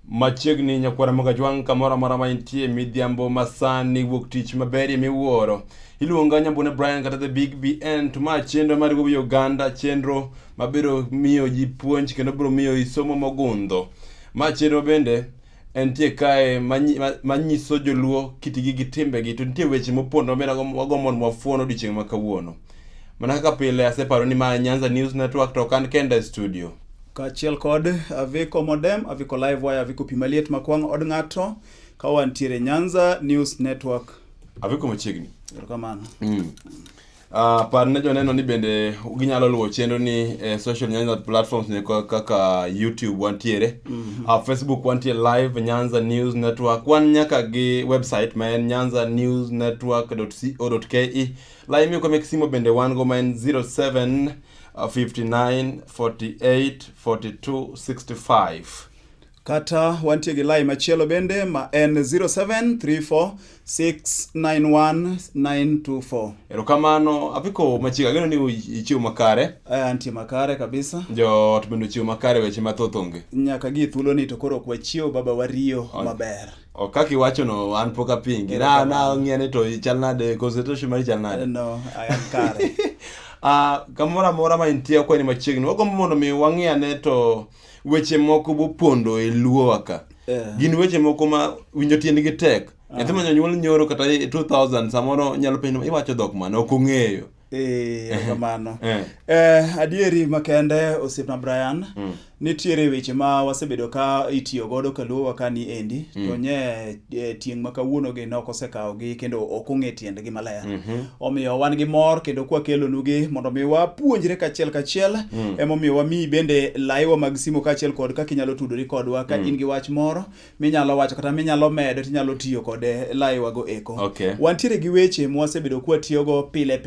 Machiegni nyakwara mogajwang' kamora mora ma intie midhiambo masani wuok tich maberie miwuoro. Iluonga Nyambune Brian kata the Big BN to ma chenro mar Uganda, chenro mabiro miyo ji puonj kendo biro miyo isomo mogundho. Ma chenro bende entie kae manyiso joluo kitigi gi timbegi, to nitie weche mopondo mera wagombo mwafuono odiochieng' ma kawuono. Mana kaka pile aseparo ni ma Nyanza News Network to kan kenda studio. Kachiel kod Aviko Modem, Aviko Live Wire, Aviko Pimaliet makwang' od ng'ato, ka wantiere Nyanza News Network. Aviko machiegni. Erokamano. Par ne joneno ni bende ginyalo luwo chenro ni social Nyanza platforms ne kaka YouTube wantiere, Facebook wantiere live Nyanza News Network, wan nyaka gi website ma en nyanzanewsnetwork.co.ke. Lai miyo kome kisimo bende wan go ma en 07 59 48 42 65. Kata wantie gi line machielo bende ma en 0734 691 924. Erokamano, Aviko machiega geno ni ichiwo makare. Antie makare kabisa. Jo to bende chiwo makare weche mathoth onge. Nyaka gi thuolo ni to koro ok wachiwo baba wariyo maber. O kaki wacho no an poka pingi. Na ng'ene to chal nade concentration mari chal nade. No, I am kare. Kamora mora ma intie kwa ni machiegni. Wagombo mondo mi wang'iyane to weche moko bopondo e luo ka. Gin weche moko ma winjo tiendgi tek. Nyathi manyonyuol nyoro kata 2000 samoro nyalo penjo iwacho dhok mane ok ong'eyo. Kamano. Adieri makende osiepna Brian, nitiere weche ma wasebedo ka itiyo godo kaluo wakani endi, to nye tieng' ma kawuono gi nok osekawo gi kendo ok ong'e tiendgi maler. Omiyo wan gi mor kendo kwa kelo nugi mondo mi wapuonjre kachiel, emomiyo wami bende laiwa mag simo kachiel kod kaka inyalo tudori kodwa ka in gi wach moro minyalo wacho kata minyalo medo tinyalo tiyo kode laiwa go eko. Wantiere gi weche ma wasebedo kwa tiyo go pile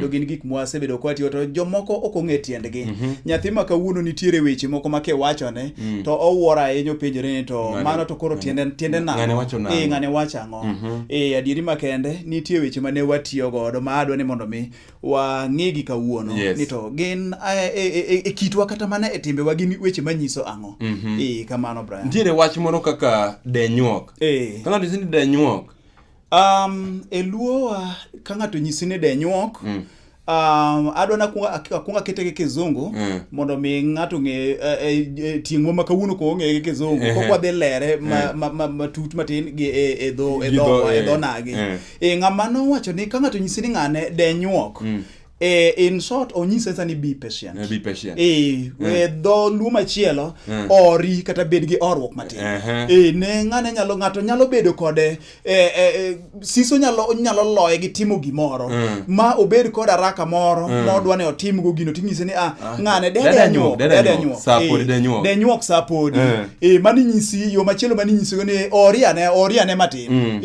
kendo gin gik mwasebedo kwa tiyo to jomoko ok ong'e tiendgi. Nyathi ma kawuono nitiere weche moko ma ke wachone to owuora ahinya penjore ni to mano to koro tiende na ng'ane wacho ang'o. Adieri makende nitie weche mane watiyo godo ma adwa ni mondo mi wang'igi kawuono ni to gin e kitwa kata mana e timbewa gin weche manyiso ang'o. Kamano Brian. Nitiere wach moro kaka denyuok. Ka ng'ato nyisi ni denyuok. E luo ka ng'ato nyisi ni denyuok, adwa na akunga kete gi kizungu mondo mi ng'ato ng'e ting'o ma kawuono ko ng'e gi kizungu ko kwa dhi lere matut matin gi e dho nagi. Ng'ama no wacho ni ka ng'ato nyisi ni ng'ane denyuok, in short onyise sani be patient. Dho luo machielo ori kata bed gi orruok matin. Ne ng'ato nyalo bedo kode siso nyalo loye gi timo gimoro ma obed kod araka moro modwa ne otim go gino ting'ise ni ng'ane denyuok sapodi. Mani nyisi yo machielo mani nyisi go ni oriane matin.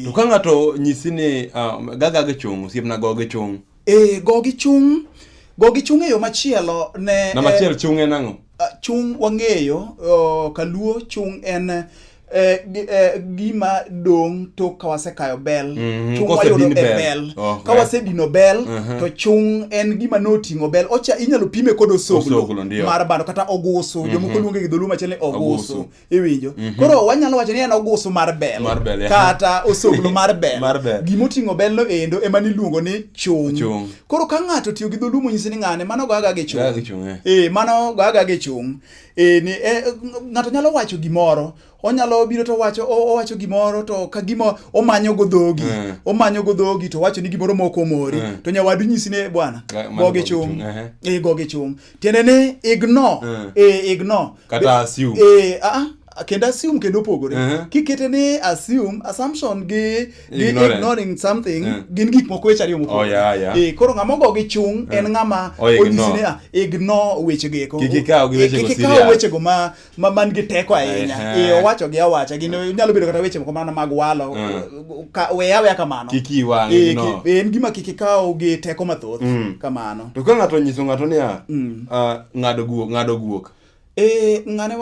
To ka ng'ato nyisi ni gaga gi chung siepna go gi chung. Gogi chung e yo machielo ne na machiel chung en ang'o? Chung wang'eyo kaluo chung en gima dong to kawasekayo bel, chung wayudo e bel. Kawasedino bel to chung en gima noting'o bel. Inyalo pime kod osoglo mar bando kata ogusu, jomoko luonge gi dholuo machielo ni ogusu. Iwinjo? Koro wanyalo wacho ni en ogusu mar bel kata osoglo mar bel. Gima oting'o bel no endo ema niluongo ni chung. Koro ka ng'ato tiyo gi dholuo monyisi ni ng'ane, mano goaga gi chung. Mano goaga gi chung. Ng'ato nyalo wacho gimoro, onyalo biro to owacho gimoro to ka gima omanyo go dhogi to wacho ni gimoro moko mori to nyawadu nyisi ne bwana gogi chung. Gogi chung tiende ni ignore kata assume. Kendo assume kendo pogore. Kikete ni assumption gi ignoring something gin gik moko weche ariyo mopogore. Koro ng'ama gogi chung en ng'ama onyisi ni ignore weche geko. Kikikaw weche go man gi teko ahinya. Owacho gi awacha nyalo bedo kata weche moko mana mag walo weya kamano. En gima kikikaw gi teko mathoth kamano. To ka ng'ato nyiso ng'ato ni ng'ado guok. Ng'ane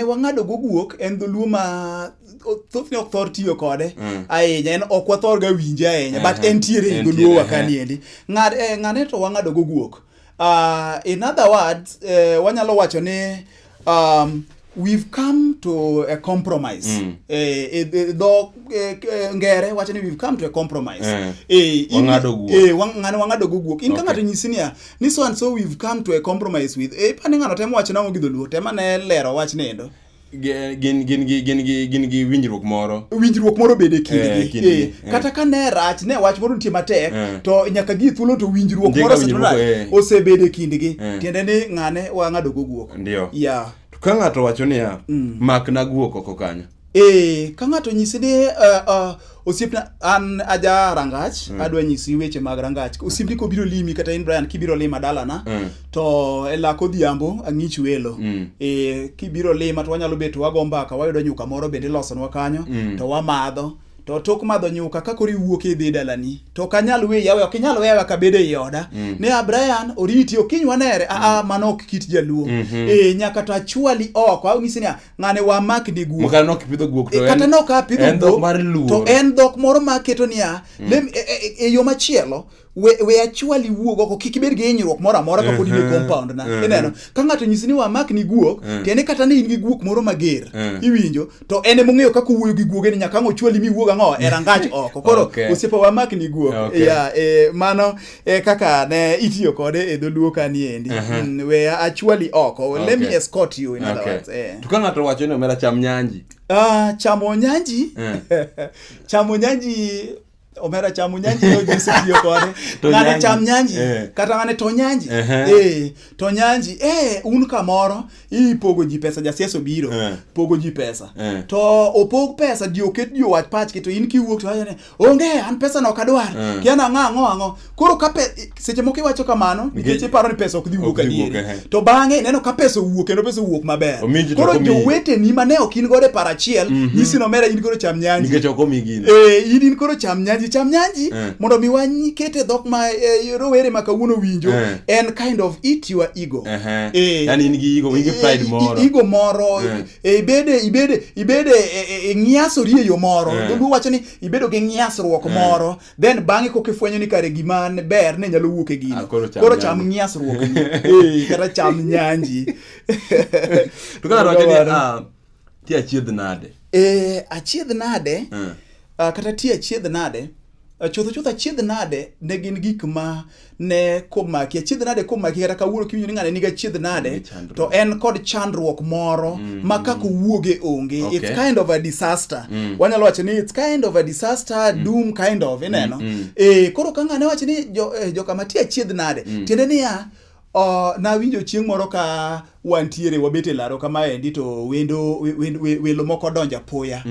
wang'ado go guok. En dholuo ma thothne ok thor tiyo kode ahinya, en ok wathor ga winje ahinya, but entiere e dholuo wakani endi. Ng'ane to wang'ado go guok. In other words, wanyalo wacho ni we've come to a compromise. Ngere wacho ni we've come to a compromise. Wangado guguok. In kanga to nyisinia ni so and so we've come to a compromise with. Pani ngano temo wacho nango gi Dholuo tema ne lero wach nendo. Gin gi winjruok moro bede kindgi. Kata ka ne rach ne wach moro nitie matek to nyaka gi thuolo to winjruok moro osebede kindgi. Tiende ni ngane wangado guguok. Ndio. Yeah. Ka ng'ato wacho niya mak na guok oko kanyo. Ka ng'ato nyisi ni osiepna an aja rangach adwa nyisi weche mag rangach. Osiepni ko biro limi kata in Brian kibiro lima dalana to elako dhiambo ang'ich welo. Kibiro lima to wanyalo bet wago mbaka wayudo nyuka moro bende losonwa kanyo to wamadho. To tok madho nyuka ka kori wuok e dhi dalani to kanyal we yawe ok inyal wewa ka bede yoda ne Brian oriti okiny wanere mano ok kit jaluo nyaka to achwali oko au ng'isi ni ng'ane wa mak ni guok mokana nok pidho guok to kata nok apidho guok mar luo to en dhok moro maketo niya yo machielo we achwali wuog oko kik ibed gi hinyruok moro amora ka pod in e compound na ineno ka ng'ato nyisi ni wa mak ni guok tiende kata ni in gi guok moro mager iwinjo to en emo ng'eyo kaka wuoyo gi guoge ni nyaka ochwali mi wuog ang'o e rangach oko koro osiepa wa mak ni guok mano kaka ne itiyo kode e Dholuo kaniendi we achwali oko let me escort you in other words to ka ng'ato wacho ni omera cham nyanji chamo nyanji omera chamo nyanji no jinsi tiyo kode ngane cham nyanji kata ngane to nyanji to nyanji un kamoro ipogo ji pesa jasiaso biro pogo ji pesa to opog pesa dio ket dio wach pach to in kiwuok to ayane onge an pesa no kadwar kiana ng'o koro ka seche moko iwacho kamano nikech paro ni pesa ok dhi wuok adieri to bang'e neno ka pesa wuok kendo pesa wuok maber koro jowete ni mane ok in gode parachiel nyisi no mera in koro cham nyanji nikech ok omigine in koro cham nyanji mondo mi wanyi kete dhok ma rowere ma kawuono winjo en kind of eat your ego yani in gi ego wingi pride moro ego moro ibede ng'iasori e yo moro Dholuo wacho ni ibedo gi ng'iasruok moro then bang'e kokifwenyo ni kare gima ber ne nyalo wuok e gino koro cham ng'iasruok kata cham nyanji to kana wacho ni ti achiedh nade achiedh nade kata ti achiedh nade chotho achiedh nade ne gin gik ma ne komaki achiedh nade komaki kata kawuono kiwinjo ni ng'ane nigi achiedh nade to en kod chandruok moro ma kako wuoge onge it's kind of a disaster wanyalo wacho ni it's kind of a disaster doom kind of ineno koro ka ng'ane wacho ni joka mati achiedh nade tiende niya na winjo chieng' moro ka wantiere wabete laro kama endi to welo moko donja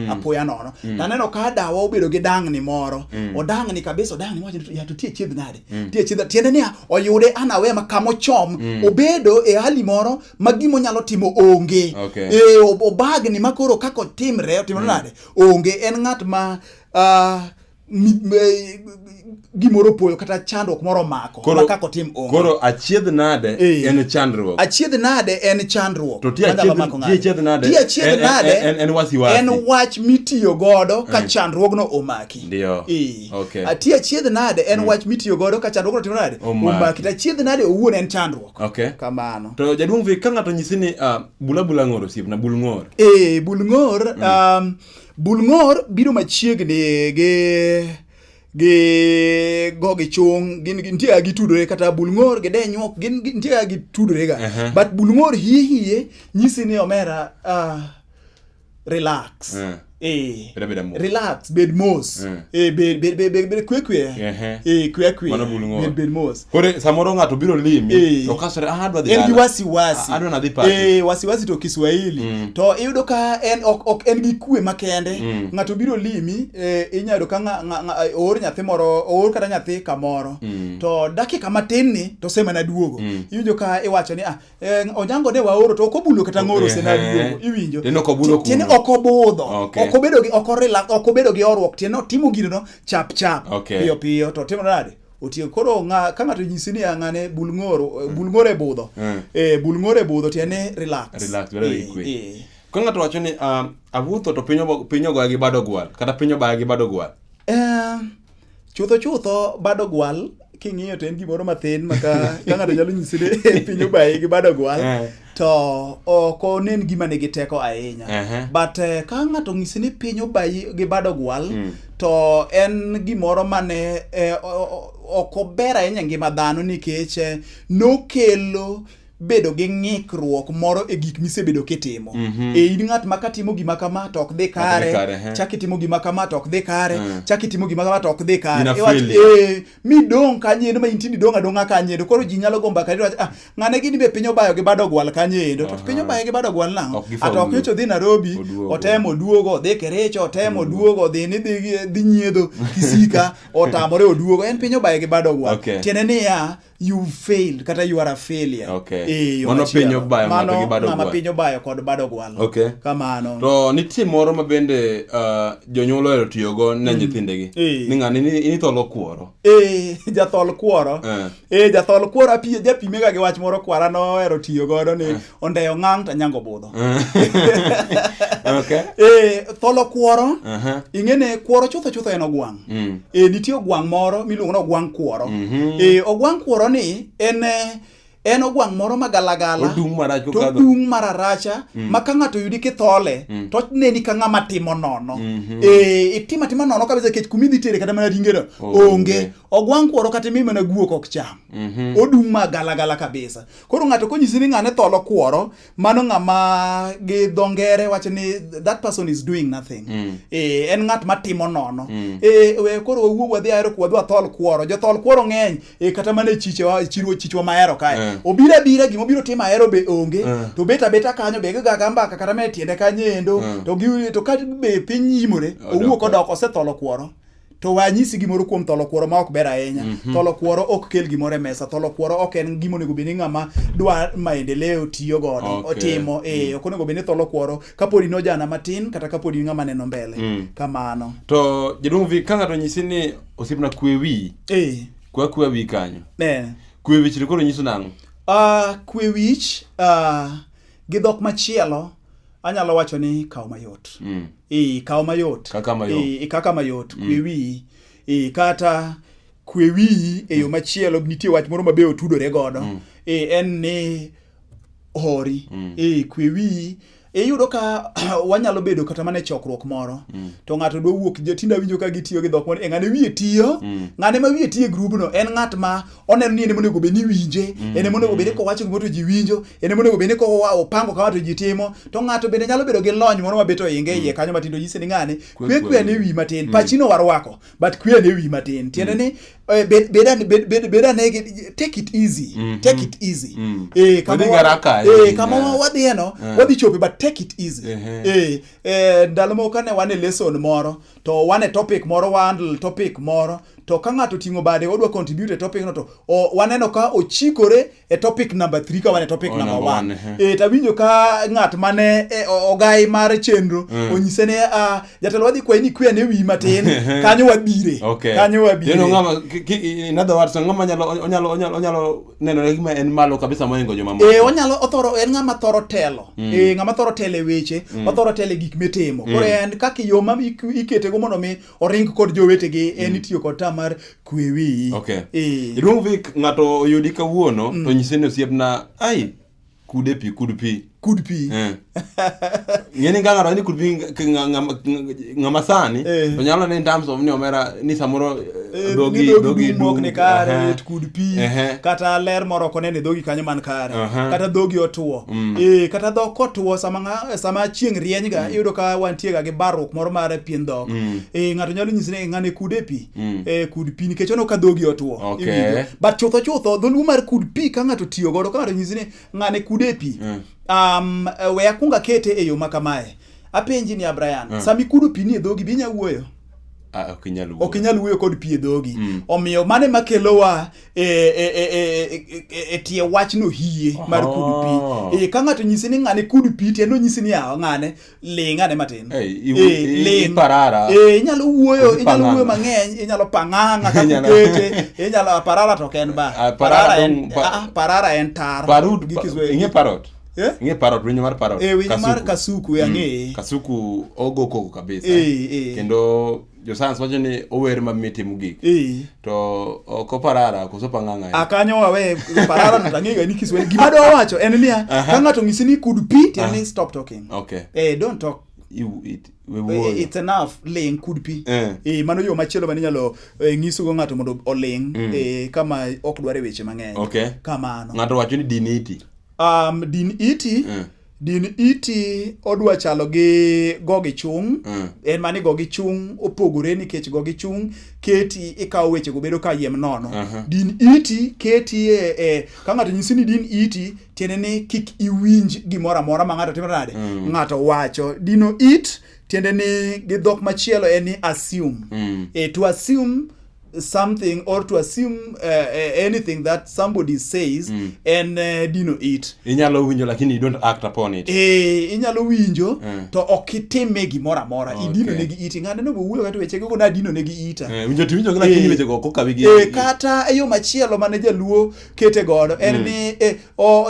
apoya nono taneno ka dawa obedo gi dang'ni moro odang'ni kabisa odang'ni wacho ya to tie chiedh nade tie chiedh tiende niya oyude anawe makamo chom obedo e hali moro magimo nyalo timo onge obagni makoro kako timre nade onge en ng'at ma gimoro poyo kata chandruok moro mako makako tim onge koro achiedh nade en chandruok to ti achiedh nade en wasiwasi en wach mitiyo godo ka chandruogno omaki ndio ti achiedh nade en wach mitiyo godo ka chandruogno timo nade omaki ta chiedh nade owuon en chandruok kamano to jaduong' vi ka ng'ato nyisi ni bula ng'or osiepna bul ng'or bul ng'or biro machiegni gi gogi chung gin nitie gi tudore kata bul ng'or gi denyuok gin nitie gi tudore ga but bul ng'or hie nyisi ni omera relax relax bed mos bed kwe bed mos kore samoro ng'ato biro limi to kasore adwa dhi en gi wasiwasi adwa na dhi pati wasiwasi to Kiswahili to iyudo ka ok en gi kwe makende ng'ato biro limi inyalo ka or nyathi moro or kata nyathi kamoro to dakika matin ni to sema na duogo iwinjo ka iwacho ni onyango ne waoro to okobulo kata ng'oro sena duogo iwinjo tiene okobudho okobedo gi orwok tiene otimo gino chap piyo to timo nade otiyo koro ka ng'ato nyisi ni ng'ane bul ng'or e budho bul ng'or e budho tiene relax ka ng'ato wacho ni awuotho to piny ogoya gi bado gwal kata piny obaya gi bado gwal chutho bado gwal king'iyo to en gimoro mathin maka ng'ato nyalo nyisi ni piny obaye gi bado gwal to ok onen gima nigi teko ahinya. But ka ng'ato ng'isi ni piny obayi gi bado gwal, to en gimoro mane ok ober ahinya ngima dhano nikech nokelo bedo gi ng'ikruok moro e gik misebedo kitimo. In ng'at ma katimo gima kama to ok dhi kare, chak itimo gima kama to ok dhi kare, chak itimo gima kama to ok dhi kare. Mi dong kanyendo ma intini dong adonga kanyendo. Koro ji nyalo gomba kare wacho ng'ane gini be piny obayo gi bado gwal kanyendo. To piny obayo gi bado gwal nang'o? Ato ok nyocho dhi Nairobi, otemo duogo, dhi Kericho, otemo duogo, dhi nyiedho Kisika, otamore oduogo. En piny obayo gi bado gwal. Tiende niya, you failed kata you are a failure. Mano piny obayo ng'ato gi bado gwal. Mano piny obayo kod bado gwal. Kamano. To nitie moro ma bende jonyuol ohero tiyogo ne nyithindegi. Ni ng'ani ni tholo kuoro. Jathol kuoro. Jathol kuoro japime ga gi wach moro kwara nohero tiyo godo ni ondeyo ng'ang' to nyango budho. Tholo kuoro. Ing'ene kuoro chutho en ogwang'. Nitie ogwang' moro miluongo ni ogwang' kuoro. Ogwang' kuoro ni en ogwang' moro magalagala to dung mararacha ma ka ng'ato yudi kithole to neni ka ng'ama timo nono. Itima nono kabisa kech kumidhi tere kata mana ringeno onge. Ogwang' kuoro kata mi mana guok ok cham. Odung magalagala kabisa. Koro ng'ato konyisi ni ng'ane tholo kuoro, mano ng'ama gi dho ngere wacho ni that person is doing nothing. En ng'at matimo nono. Koro wawuog wadhi ahero wadwa thol kuoro. Jothol kuoro ng'eny kata mana chichwa mahero kae. Obira gima obiro timo ahero be onge. To beta kanyo be gaga mbaka kata me tiende kanyendo. To ka be piny yimore owuok odok osetholo kuoro. To wanyisi gimoro kuom tholo kuoro ma ok ber ahinya. Tholo kuoro ok kel gimoro e mesa. Tholo kuoro ok en gimo nego beni ng'ama dwa maendeleo tiyo godo. Otimo. Ok onego beni tholo kuoro kapodi nojana matin kata kapodi ng'ama neno mbele. Kamano. To jaduong' vi ka ng'ato nyisi ni osipna kwe wi. Kwe wi kanyo. Kwe wich ni koro nyiso nang'o? Kwe wich gi dhok machielo anyalo wacho ni kaw mayot. Kaw mayot. Kaka mayot. Kwe wi. Kata kwe wi e yo machielo nitie wach moro mabe otudore godo. En ni hori. Kwe wi. Iyudo ka wanyalo bedo kata mana chokruok moro. To ng'ato dwa wuok jotinda winjo ka gitiyo gi dhok moro. Ng'ane wiye tiyo. Ng'ane ma wiye tiyo e grubno en ng'at ma oneno ni ene monego bed ni winje. Ene monego bed ni kowacho gimoro to ji winjo. Ene monego bed ni opango kama to ji timo. To ng'ato bende nyalo bedo gi lony moro ma beto inge iye kanyo matindo nyise ni ng'ane kwe ne wi matin. Pachino warwako but kwe ne wi matin. Tiende ni take it easy. Take it easy. Kama wadhi eno wadhi chope but take it easy. Ndalo moko ne wane lesson moro to wane topic moro to ka ng'ato ting'o bade odwa contribute e topic no to waneno ka ochikore e topic number 3 ka wane topic number 1. Tawinjo ka ng'at mane ogai mar chenro onyise ne jatelo wadhi kwe ni kwe ne wi matin kanyo wabire. Ng'ama in other words ng'ama onyalo neno gima en malo kabisa moingo joma moko. Onyalo othoro en ng'ama thoro telo. Ng'ama thoro tele weche, othoro tele gik mitimo. Koro en kaka yo ma ikete go mondo mi oring kod jowetegi en itiyo kod mar kwe wi. Iluongo vik ng'ato oyudi kawuono to nyise ni osiepna kud pi. Ng'eni ng'ang'aro ni kud pi ng'ama sani to nyalo ni in terms of ni omera ni samoro dhogi mok ni kare kud pi kata ler moro konene dhogi kanyo man kare kata dhogi otuo. Kata dhok otuo sama chieng' rieny ga iyudo ka wantie ga gi barruok moro mar pien dhok. Ng'ato nyalo nyisi ni ng'ane kud pi. Kud pi nikech ono ka dhogi otuo. But chutho dholuo mar kud pi ka ng'ato tiyo godo ka ng'ato nyisi ni ng'ane kud pi. We akunga kete e yo makamae. Apenji ni Brian, sami kudu pi ni e dhogi binya wuoyo? Ok inyal wuoyo kod pi e dhogi. Omiyo mane makelowa tie wach no hie mar kudu pi. Ka ng'ato nyisi ni ng'ane kudu pi tiendo nyisi ni ng'ane ling'ane matin. Parara. Inyalo wuoyo mang'eny, inyalo pang'ang'a ka kukete, inyalo parara to ken ba. Parara en tar. Parut. Inge parot. Inge parrot, winyo mar parrot. Winyo mar kasuku ang'e. Kasuku ogo koko kabisa. Kendo jo science wacho ni ower mamit mogik. To oko parara koso pang'ang'a. Akanyo wawe parara no tang'ega ni Kiswahili. Gima do wacho en niya, ka ng'ato ng'isi ni could be, then stop talking. Okay. Don't talk. It's enough ling could be. Mano yo machielo mani nyalo ng'iso go ng'ato mondo oling kama ok dware weche mang'eny. Kamano. Ng'ato wacho ni din iti. Din iti odwa chalo gi gogi chung. En mani gogi chung opogore nikech gogi chung keti ikawo weche go bedo ka yiem nono. Din iti keti ka ng'ato nyisi ni din iti tiende ni kik iwinj gimoro amora ma ng'ato timo nade ng'ato wacho. Dino it tiende ni gi dhok machielo en ni assume. To assume something or to assume anything that somebody says and dino it. Inyalo winjo lakini you don't act upon it. Inyalo winjo to okitime gimoro amora. Idino negi iti. Ng'ane no wuoyo kata weche go na dino negi ita. Winjo to winjo lakini weche go kokawigi. Kata yo machielo mane Dholuo kete godo en ni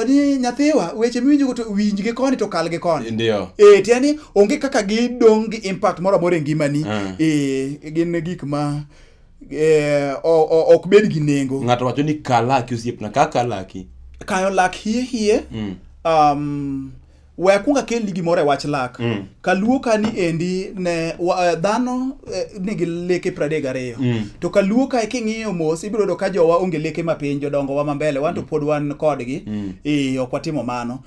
ni nyathiwa weche miwinjo go to winjge koni to kalge koni. Ndio. Tiani onge kaka gidong gi impact moro amora e ngimani. Gin gik ma ok bed gi nengo. Ng'ato wacho ni kalaki osiepna kalaki. Kayo lak hie. We kunga kel gimoro e wach lak. Kaluo kani endi ne dhano nigi leke 32. To kaluo ka king'iyo mos ibiro do ka jowa onge leke mapiny jodongo wa mambele wan to pod wan kodgi. Ok watimo mano.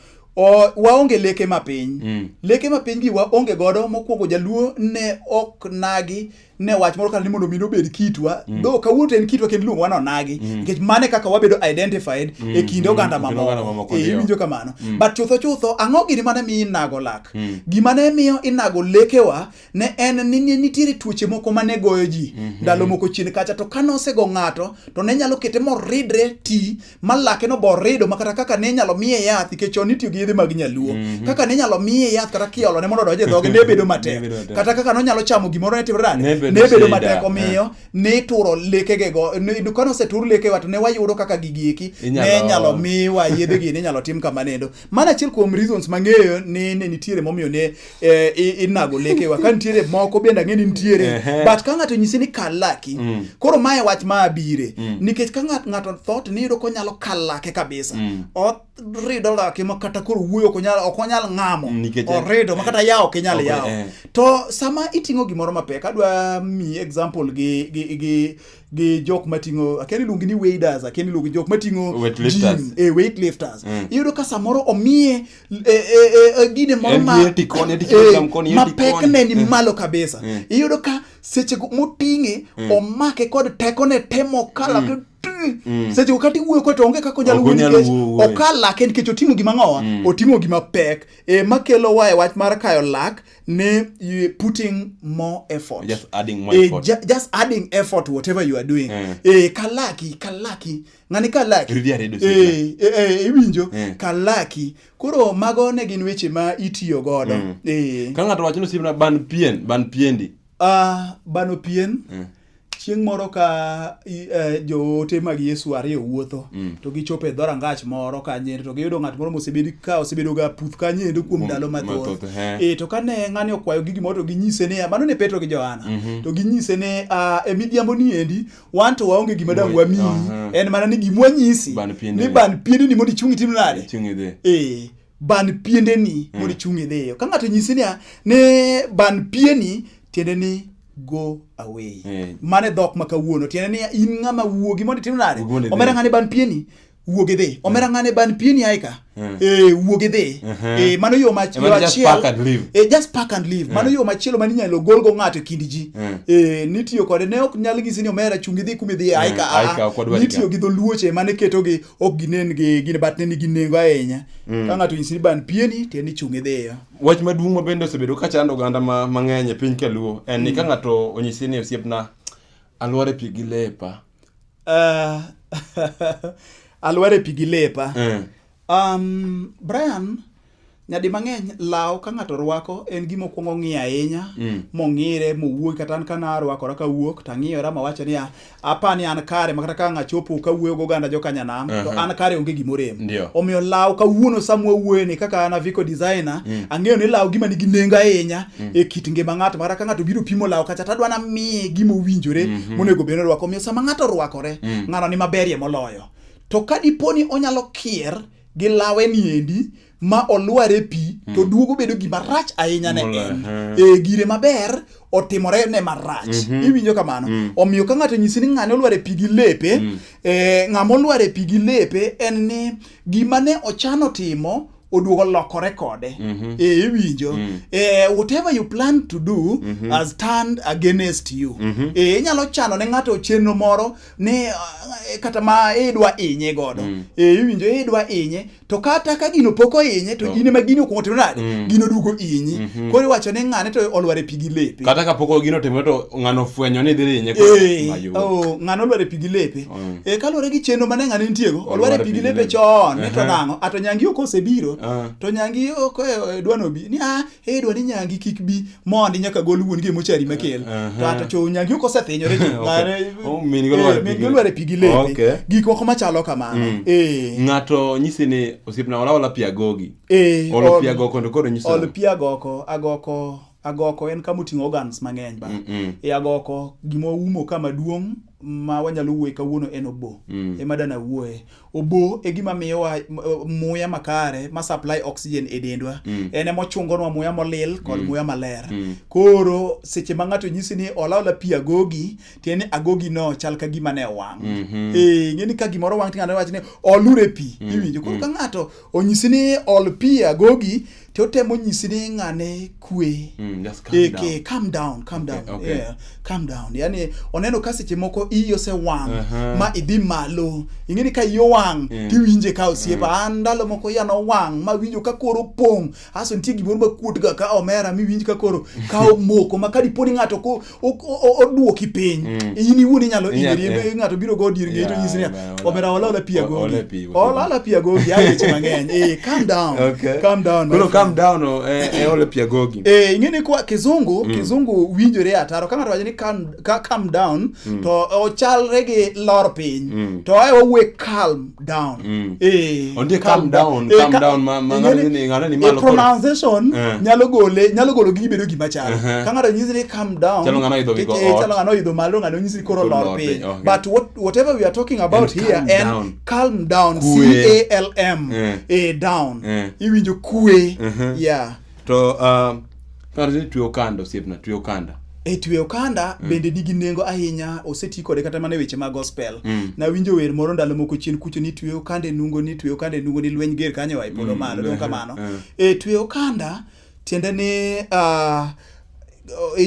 Waonge leke mapiny. Leke mapiny gi waonge godo mokwongo Jaluo ne ok nagi ne wach moro ni mondo mino bed kitwa. Do kawuoto en kitwa kendo luongo wano nagi. Nikech mane kaka wabedo identified e kinde oganda mamoko. Winjo kamano. But chutho ang'o gini mane mi inago lak. Gima ne miyo inago lekewa ne en ni nitiere tuoche moko mane goyo ji. Ndalo moko chien kacha to kanosego ng'ato to ne nyalo kete moridre ti malake no borido makata kaka ne nyalo miye yath nikech onitiyo gi yedhe mag nyaluo. Kaka ne nyalo miye yath kata kiolo ne mondo doje dhoge ne bedo matek. Kata kaka no nyalo chamo gimoro ne timore ne bedo matek omiyo ne turo lekege go kano se tur lekewa to ne wayudo kaka gigieki ne nyalo miwa yedhe gi ne nyalo tim kamanendo. Mana achiel kuom reasons mang'eyo ni nitiere momiyo ne inago lekewa ka nitiere moko bende ang'e ni nitiere but ka ng'ato nyisi ni kal laki koro mae wach ma abire nikech ka ng'ato thought ni yudo ko nyalo kal lake kabisa rido lake makata koro wuoyo ok onyal ng'amo orido makata yawo ok nyal yawo. To sama iting'o gimoro mapek adwa mi example gi jok mating'o akeni luongi ni waders akeni luongi jok mating'o weightlifters. Iyudo ka samoro omiye gine moro mapek ne ni malo kabisa. Iyudo ka seche moting'e omake kod tekone temo kala seche wakati wuoyo ko to onge kako nyalo wuoyo okala ken nikech oting'o gima ng'owa oting'o gima pek makelo wae wach mar kayo lak ne putting more effort, just adding more effort, just adding effort whatever you are doing. Kalaki ng'ani kalaki iwinjo kalaki koro mago ne gin weche ma itiyo godo. Ka ng'ato wacho ni sibna ban piendi bano pien chieng' moro ka joote mag Yesu ariyo wuotho to gichopo e dhorangach moro kanyo to giyudo ng'at moro osebedo ga puth kanyo kuom ndalo mathoth. To kane ng'ani okwayo gigi moro to ginyise ni mano ne Petro gi Johana to ginyise ni e midhiambo ni endi wan to waonge gima dang' wamiyi en mana ni gimwa nyisi ni ban piende ni mondo ichungi tim nade ban piende ni mondo ichungi idhiyo. Ka ng'ato nyisi ni ne ban pieni tiende ni go away. Mane dhok makawuono tiende ni in ng'ama wuogi mondo itim nade omera ng'ane ban pieni wuogi dhi omera ng'ane ban pieni aika wuogi dhi mano yo machielo just pack and leave. Mano yo machielo mani nyalo gol go ng'ato kind ji nitiyo kode ne ok nyal gisi ni omera chungi dhi kumi dhi aika nitiyo gi Dholuoche mane keto gi ok ginen gi gine bat ne gi nengo ahinya. Ka ng'ato nyisi ban pieni tiende ni chungi dhi. Wach maduong' ma bende osebedo ka chando oganda mang'eny e piny Kaluo en ni ka ng'ato onyisi ni osiepna alware pi gi lepa alware pi gi lepa. Brian nyadi mang'eny law ka ng'ato rwako en gima okuongo ng'iyo ahinya mong'ire mowuogi kata an kana arwakora kawuok tang'iyora mawacho ni apani an kare makata ka ng'achopo kawuoyo goganda jokanyanam to an kare onge gimorem omiyo law kawuono samwa wuoyeni kaka an aviko designer ang'eyo ni law gima nigi nengo ahinya e kit ngima ng'ato makata ka ng'ato biro pimo law kacha tadwa na miye gima owinjore monego bed ni orwako omiyo sama ng'ato rwakore ng'ano ni maberie moloyo to ka diponi onyalo kier gi lawe niendi ma olware pi to duogo bedo gima rach ahinya ne en gire maber otimore ne marach iwinjo kamano omiyo ka ng'ato nyisi ni ng'ane olware pi gi lepe ng'ama olware pi gi lepe en ni gima ne ochano timo oduogo lokore kode iwinjo whatever you plan to do has turned against you inyalo chano ne ng'ato chenro moro ni kata ma idwa inye godo iwinjo idwa inye to kata ka gino poko inye to ine ma gino okuongo timo nade gino duogo inyi koro iwacho ni ng'ane to olware pi gi lepe kata ka poko gino timo to ng'ano fwenyo ni dhi inye ng'ano olware pi gi lepe kaluwore gi chenro mane ng'ane nitiego olware pi gi lepe chon ni to nang'o ato nyangi okosebiro to nyangi dwa nobi ni dwa ni nyangi kik bi mondi nyaka gol wuon gi mochari makel to ato cho nyangi okosethinyore min golware pi gi lepe gik moko machalo kamano ng'ato nyisi ni osiepna ola pi agogi olo pi agoko ndo koro nyiso olo pi agoko en kama oting'o organs mang'eny ba agoko gima umo kama duong' ma wanyalo wuoye kawuono en obo ema dana wuoye obo e gima miyowa muya makare ma supply oxygen e dendwa en ema ochungonwa muya molil kod muya maler koro seche ma ng'ato nyisi ni olaola pi agogi tieni agogi no chal ka gima ne wang' ng'eni ka gimoro wang' ting'ano wacho ni olure pi iwinjo koro ka ng'ato onyisi ni ol pi agogi to otemo nyisi ni ng'ane kwe calm down yani oneno ka seche moko iyo se wang' ma idhi malo ing'eni ka iyo wang' tiwinje ka osiepa an ndalo moko yano wang' ma winjo ka koro pong' aso nitie gimoro ma kuot ga ka omera mi winj ka koro ka omoko ma kadiponi ng'ato ko oduoki piny in iwuon inyalo inyeri ng'ato biro go dir ng'eto nyisi ni omera olala pi agogi ayeche mang'eny calm down calm down ole pi agogi ing'eni kwa kizungu winjore ataro ka ng'ato wacho ni calm down to ochalre gi lor piny to wawuoye calm down onde calm down ma ng'ano ni malo pronunciation nyalo golo gigi bedo gima chal ka ng'ato nyisi ni calm down chalo ng'ano idho malo ng'ano nyisi koro lor piny but whatever we are talking about here and calm down CALM down iwinjo kwe to kare tuyo kanda osiepna tuyo kanda tuyo kanda bende nigi nengo ahinya oseti kode kata mana weche mag gospel na winjo wer moro ndalo moko chien kucho ni tuyo kande nungo ni lweny ger kanyo ai polo malo don kamano tuyo kanda tiende ni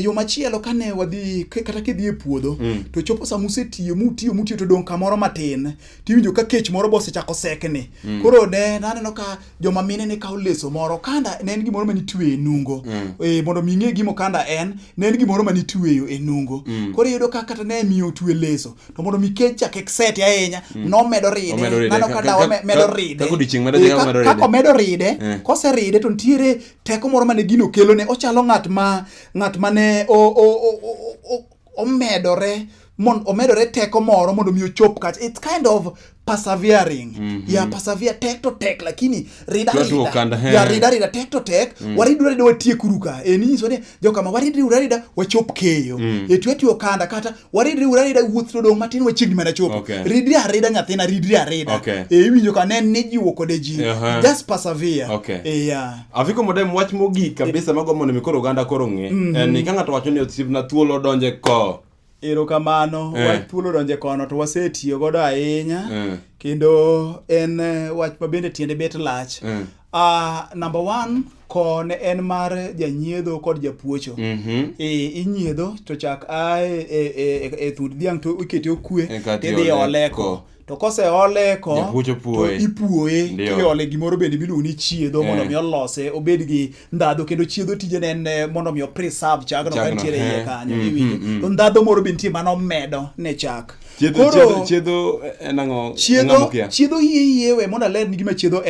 yo machielo kane wadhi kata kidhi e puodho to chopo sama usetiyo mutiyo to dong kamoro matin tiwinjo ka kech moro bosechako sekni koro ne naneno ka joma mine ne kawo leso moro kanda ne en gimoro mani tweyo e nungo mondo mi ng'e gimo kanda ne en gimoro mani tweyo e nungo koro iyudo ka kata ne miyo twe leso to mondo mi kech chak seti ahinya nomedo ride nano ka dawa medo ride kako medo ride kose ride to ntiere teko moro mane gino kelo ne ochalo ng'at mane omedore teko moro mondo mi ochop kach. It's kind of persevering. Persevere tek to tek lakini rida tek to tek waridura watie kuruka ninyiso ni jokama waridura wachop keyo etwetio kanda kata waridura wuoth to dong matin wachigni mana chopo rida nyathina rida iwinjo ka ne jiwo kode ji just persevere afiko modem wach mogik kabisa mago mondo mikoro ganda koro ng'e en ka ng'ato wacho ni osipna thuolo donje ko erokamano wach thuolo donje kono to wasetiyo godo ahinya kendo en wach mabende tiende bet lach number 1 kon en mar janyiedho kod japuocho inyiedho to chak e thud dhiang' to ikete okwe tidhi oleko to kose ole ko to ipuoye tiole gimoro bende miluongo ni chiedho mondo mi olose obed gi ndadho kendo chiedho tije ne mondo mi preserve chagno ka nitiere iye kanyo iwinjo to ndadho moro bende nitie mano medo ne chak chiedho enang'o chiedho yiyewe mondo aler ni gima chiedho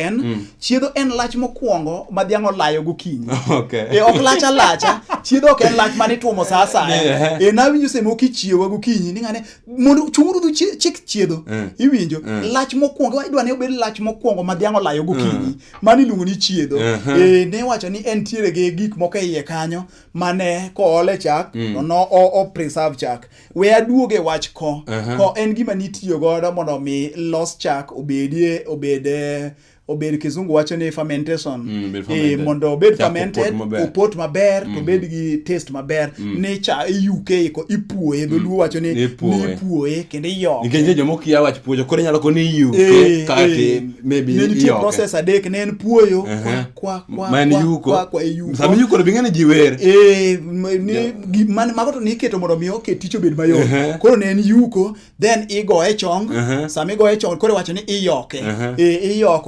en lach mokwongo ma dhiang' olayo gokinyi. Okay. Ok lach alacha, chiedho ok en lach mane tuomo sa asaya. Nawinjo semo kichiewa gokinyi ni ng'ane mondo chung'uru chik chiedho. Iwinjo lach mokwongo idwa ne obed lach mokwongo ma dhiang' olayo gokinyi. Mani iluongo ni chiedho. Ne wacho ni en tiere gi gik moko e iye kanyo mane koole chak no o preserve chak. We aduoge wach ko. Ko en gima nitiyo godo mondo mi los chak obed kizungu wacho ni fermentation. Mondo obed fermented, opot maber, to bed gi taste maber. Ne cha iyuke ko ipuoye, Dholuo wacho ni ipuoye kendo iyoko. Nikech jomoko ya wach puoyo, koro nyalo ko ni iyuke kati maybe iyoko. Ne process adek, ne en puoyo kwa iyuko. Sami yuko to bing'e ji wer. Mago to niketo mondo mi tich obed mayot. Koro ne en yuko, then igoye chong. Sami igoye chong, koro wacho ni iyoke.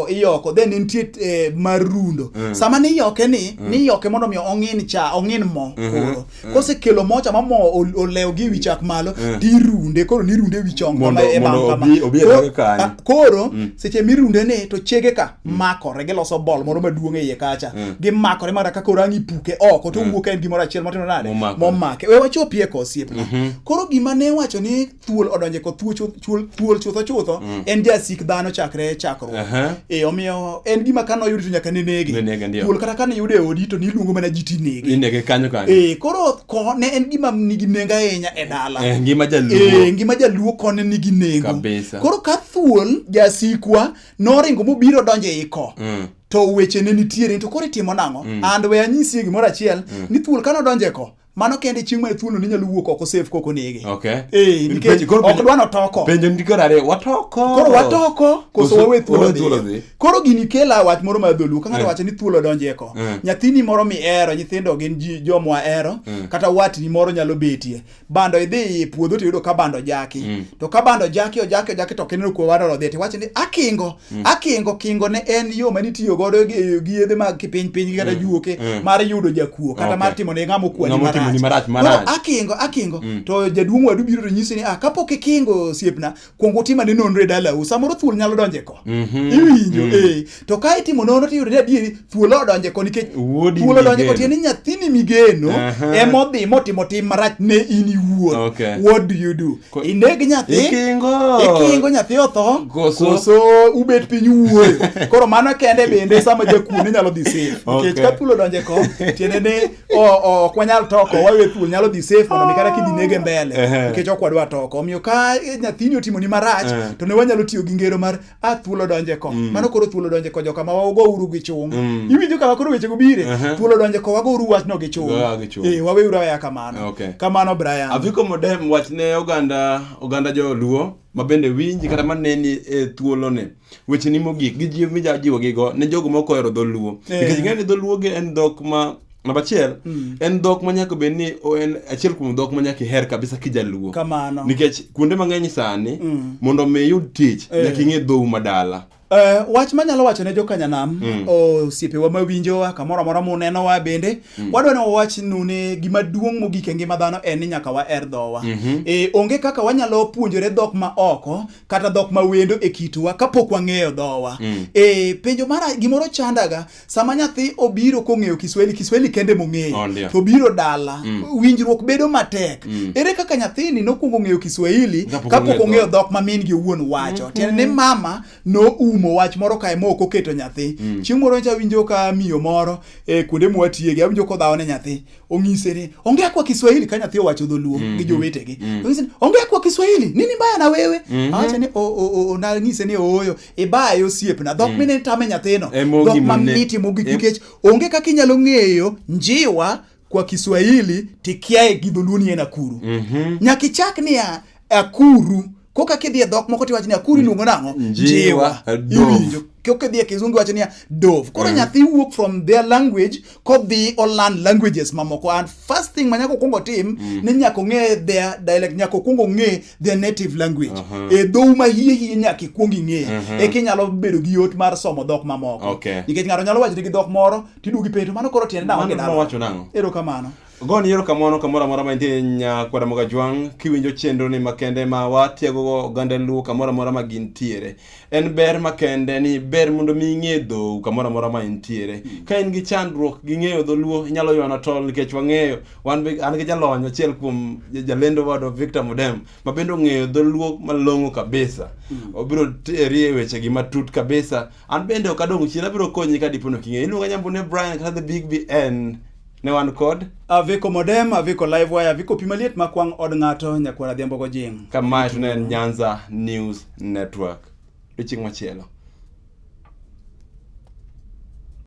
Iyoko then nitie marundo. Sama ni yoke ni yoke mondo mi ong'in mo koro. Kose kelo mo cha ma mo olew gi wi chak malo dirunde, koro ni runde wi chong kama e bang. Koro seche mirunde ne to chege ka makore gi loso bol moro maduong' e iye kacha. Gi makore mara ka koro angi puke oko to wuok en gimoro achiel matino nade mo make. We wachopie ko osiepna. Koro gima ne wacho ni thuol odonje ko thuol chutho en jasik dhano chakre chakruok. En gima kano yudi to nyaka ne nege. Thuol kata kane yude odi to niluongo mana jiti nege. Inege kanyo. Koro ko ne en gima nigi nengo ahinya e dala. Ngima jaluo. Ngima jaluo kone nigi nengo. Kabisa. Koro ka thuol jasikwa noringo mobiro donje iko. To weche ne nitiere to koro itimo nang'o? And we anyisi gimoro achiel ni thuol kano donje ko. Mano kende chieng' ma thuolo ni nyalo wuok oko safe koko nege. Nikech ok dwano toko. Penjo ndikore are watoko. Koro watoko koso wawe thuolo dhi. Koro gini kela wach moro mar Dholuo. Ka ng'ato wacho ni thuolo donje ko. Nyathini moro mihero, nyithindo gin joma wahero, kata watni moro nyalo betie. Bando idhi e puodho to yudo ka bando jaki. To ka bando jaki to kineno ko waro dhi. Wacho ni akingo ne en yo manitiyo godo gi yedhe mag kipiny kata juoke mar yudo jakuo kata mar timo ne ng'amo kwani marach. Akingo to jaduong' wadu biro to nyisi ni kapok ikingo siepna kuongo tima ne nonro e dalau samoro thuol nyalo donje ko. Iwinjo to ka itimo nonro to yudore adieri thuol odonje ko nikech thuol odonje ko tieni nyathini migeno emodhi motimo tim marach ne in iwuon. What do you do? Ineg nyathi ikingo nyathi otho koso ubet piny wuoyo. Koro mano kende bende sama jakuo ne nyalo dhi safe nikech ka thuol odonje ko tiene ne ok wanyal toko wawe thuol nyalo dhi safe mondo mi kata kidhi nege mbele nikech ok wadwa toko. Omiyo ka nyathini otimo ni marach to ne wanyalo tiyo gi ngero mar thuol odonje ko. Mano koro thuol odonje ko joka ma wago uru gi chung. Iwinjo kama koro weche go bire thuol odonje ko wago uru wachno gi chung. Wawe uru ya kamano. Kamano Brian. Afiko modem wachne oganda Dholuo mabende winji kata maneni thuolo ne weche ni mogik gi jiwo mijajiwo gigo ne jogo moko ero Dholuo. Nikech ng'eni Dholuo ge en dhok ma nabachiel en dhok manyaka be ni en achiel kuom dhok manyaka her kabisa kijaluo. Kamano. Nikech kuonde mang'eny sani mondo me yud tich nyaka ing'e dhou madala. Wach manyalo wacho ne jokanyanam osiepewa mawinjowa kamoro amora munenowa bende wadwa ni wawach nune gima duong' mogik e ngima dhano en ni nyaka waher dhowa. Onge kaka wanyalo puonjore dhok ma oko kata dhok ma wendo e kitwa kapok wang'eyo dhowa. Penjo mara gimoro chandaga sama nyathi obiro kong'eyo Kiswahili kende mong'eyo to biro dala winjruok bedo matek. Ere kaka nyathini nokuongo ng'eyo Kiswahili kapok ong'eyo dhok ma min gi wuon wacho. Tiende ni mama no wach moro kae mok oketo nyathi. Chieng' moro nja winjo ka miyo moro kuonde mwatiege awinjo ko dhawo ne nyathi ong'ise ni ongea kwa Kiswahili ka nyathi owacho Dholuo gi jowetegi. Ong'ise ni ongea kwa Kiswahili nini mbaya na wewe? Acha ni na ng'ise ni oyo ibayo osiepna dhok mine tame nyathino dhok mamiti mogik nikech onge kaka inyalo ng'eyo njiwa kwa Kiswahili tikiae gi Dholuo ni en akuru. Nyaka ichak ni akuru koka kidhi dhok moko tiwacho ni akuru iluongo nang'o? Njiwa. Iwinjo koka dhi kizungu wacho ni dove. Koro nyathi wuok from their language kodhi learn languages mamoko. And first thing manyako kongo tim ni nyako ng'e their dialect, nyako kongo ng'e their native language. Dhou ma hie nyaki kuongi ng'e kinyalo bedo gi yot mar somo dhok mamoko. Nikech ng'ato nyalo wacho gi dhok moro tidugi peto mano koro tiende nang'o gi dala. Ero kamano. Goni yero kamono kamora mora ma intie nya kwara moga jwang kiwinjo chenro ni makende ma watiego go gande Luo kamora mora ma gintiere. En ber makende ni ber mondo mi ing'edo kamora mora ma intiere. Ka in gi chandruok gi ng'eyo Dholuo inyalo ywana tol nikech wang'eyo an gi jalony achiel kuom jalendo wado Victor Mudem ma bendo ng'eyo Dholuo malong'o kabisa. Obiro teri e weche gi matut kabisa. An bende ok adong' chien abiro konyi ka dipono king'eyo. Iluonga nyambune Brian kata the Big BN. Ne wan kod Aviko Modem, Aviko Livewire, Aviko Pimaliet makwang od ng'ato nyakwara dhiambo go jing. Kama to ne Nyanza News Network. Iching machielo.